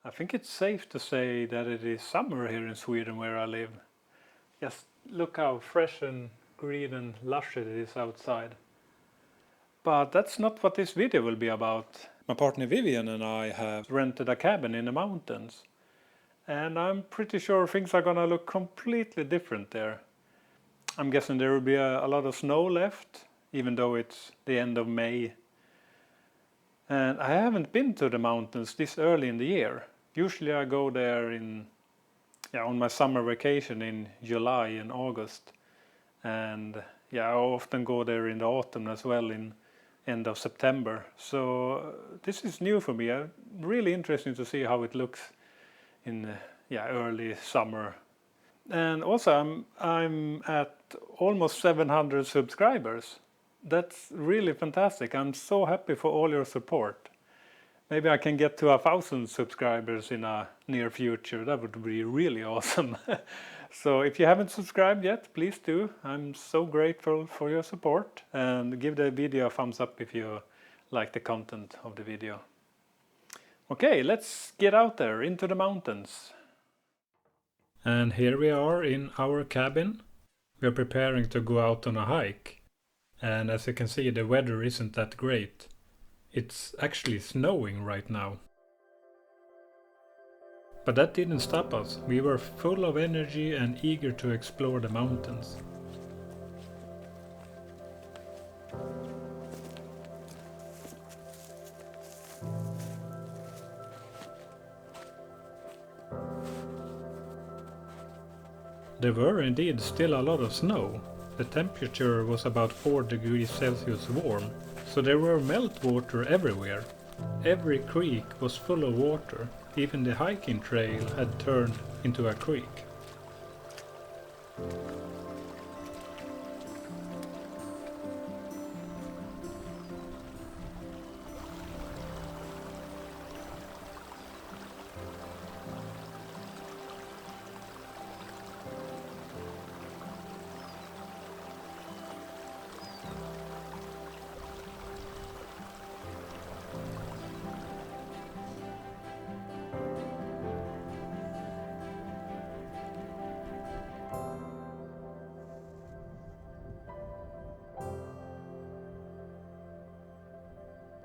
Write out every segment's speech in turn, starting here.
I think it's safe to say that it is summer here in Sweden where I live. Just look how fresh and green and lush it is outside. But that's not what this video will be about. My partner Vivian and I have rented a cabin in the mountains. And I'm pretty sure things are gonna look completely different there. I'm guessing there will be a lot of snow left, even though it's the end of May. And I haven't been to the mountains this early in the year. Usually I go there on my summer vacation in July and August. And I often go there in the autumn as well, in end of September. So this is new for me. Really interesting to see how it looks in early summer. And also I'm at almost 700 subscribers. That's really fantastic. I'm so happy for all your support. Maybe I can get to 1,000 subscribers in a near future. That would be really awesome. So if you haven't subscribed yet, please do. I'm so grateful for your support, and give the video a thumbs up if you like the content of the video. Okay, let's get out there into the mountains. And here we are in our cabin. We are preparing to go out on a hike. And as you can see, the weather isn't that great. It's actually snowing right now. But that didn't stop us. We were full of energy and eager to explore the mountains. There were indeed still a lot of snow. The temperature was about 4 degrees Celsius warm, so there were meltwater everywhere. Every creek was full of water. Even the hiking trail had turned into a creek.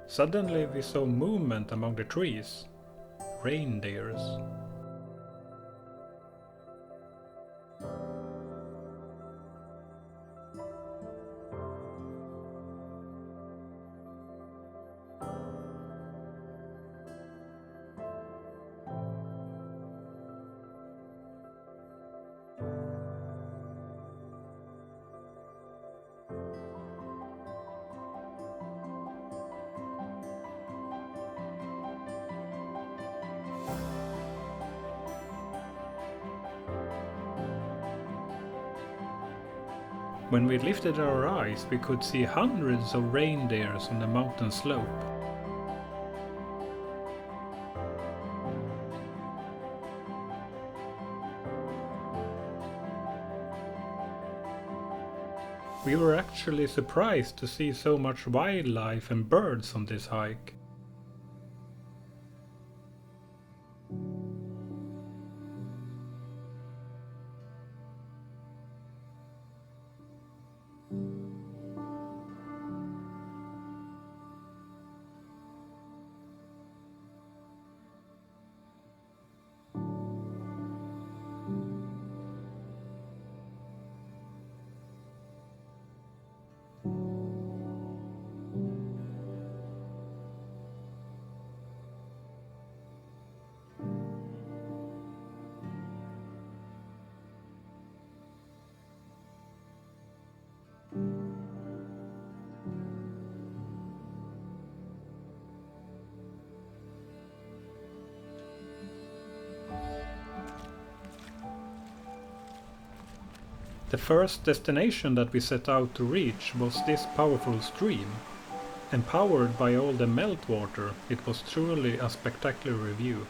Suddenly we saw movement among the trees. Reindeers. When we lifted our eyes, we could see hundreds of reindeers on the mountain slope. We were actually surprised to see so much wildlife and birds on this hike. The first destination that we set out to reach was this powerful stream. And powered by all the meltwater, it was truly a spectacular view.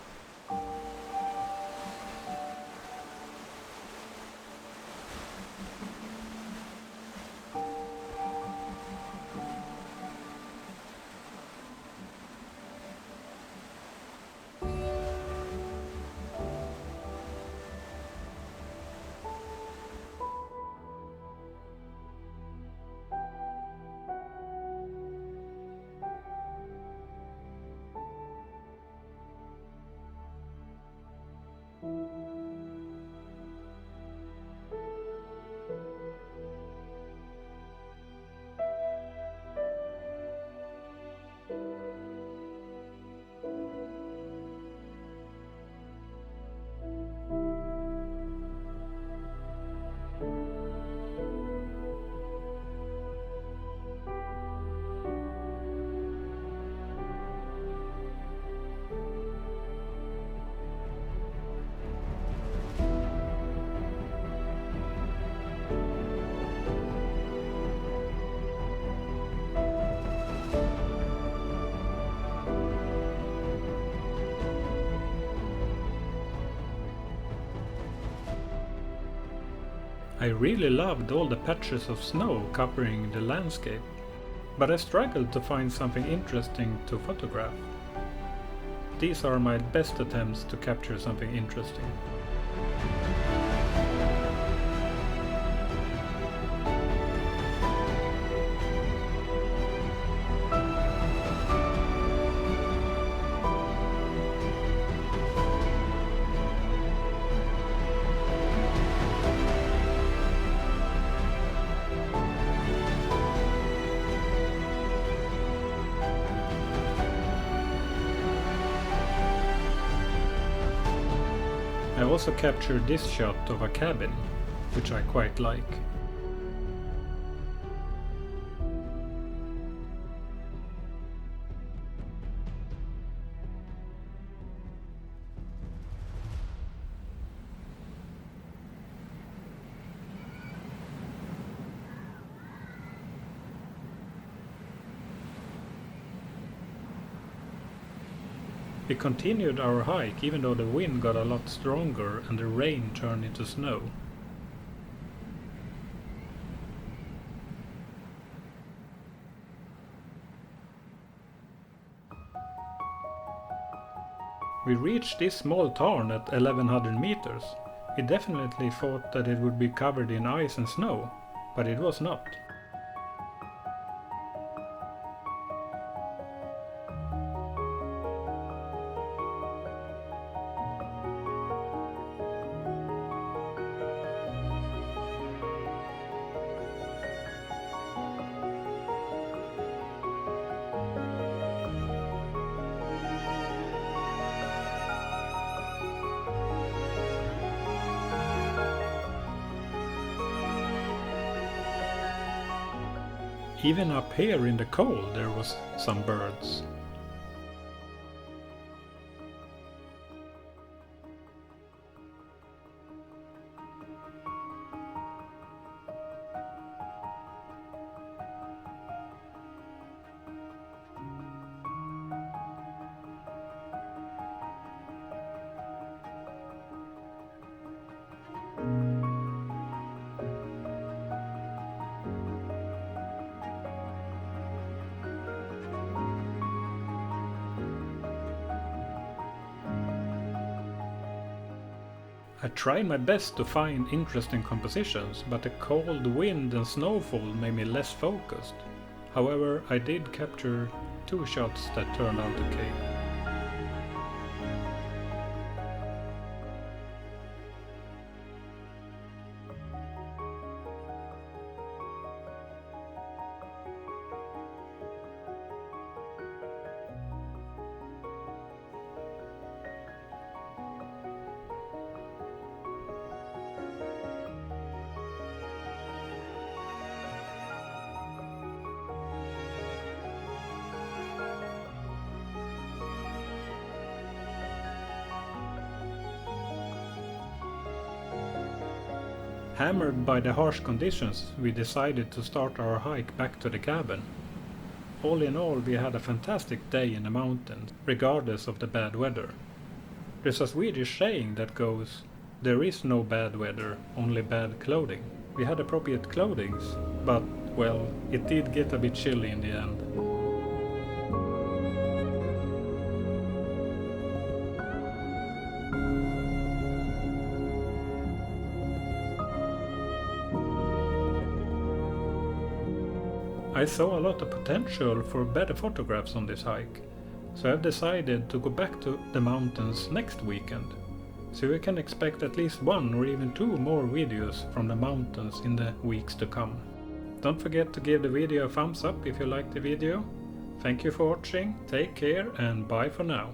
I really loved all the patches of snow covering the landscape, but I struggled to find something interesting to photograph. These are my best attempts to capture something interesting. I also captured this shot of a cabin, which I quite like. We continued our hike even though the wind got a lot stronger and the rain turned into snow. We reached this small tarn at 1100 meters. We definitely thought that it would be covered in ice and snow, but it was not. Even up here in the cold there was some birds. I tried my best to find interesting compositions, but the cold wind and snowfall made me less focused. However, I did capture 2 shots that turned out okay. Hammered by the harsh conditions, we decided to start our hike back to the cabin. All in all, we had a fantastic day in the mountains, regardless of the bad weather. There's a Swedish saying that goes, "There is no bad weather, only bad clothing." We had appropriate clothings, but, well, it did get a bit chilly in the end. I saw a lot of potential for better photographs on this hike, so I've decided to go back to the mountains next weekend. So you can expect at least 1 or even 2 more videos from the mountains in the weeks to come. Don't forget to give the video a thumbs up if you liked the video. Thank you for watching, take care and bye for now.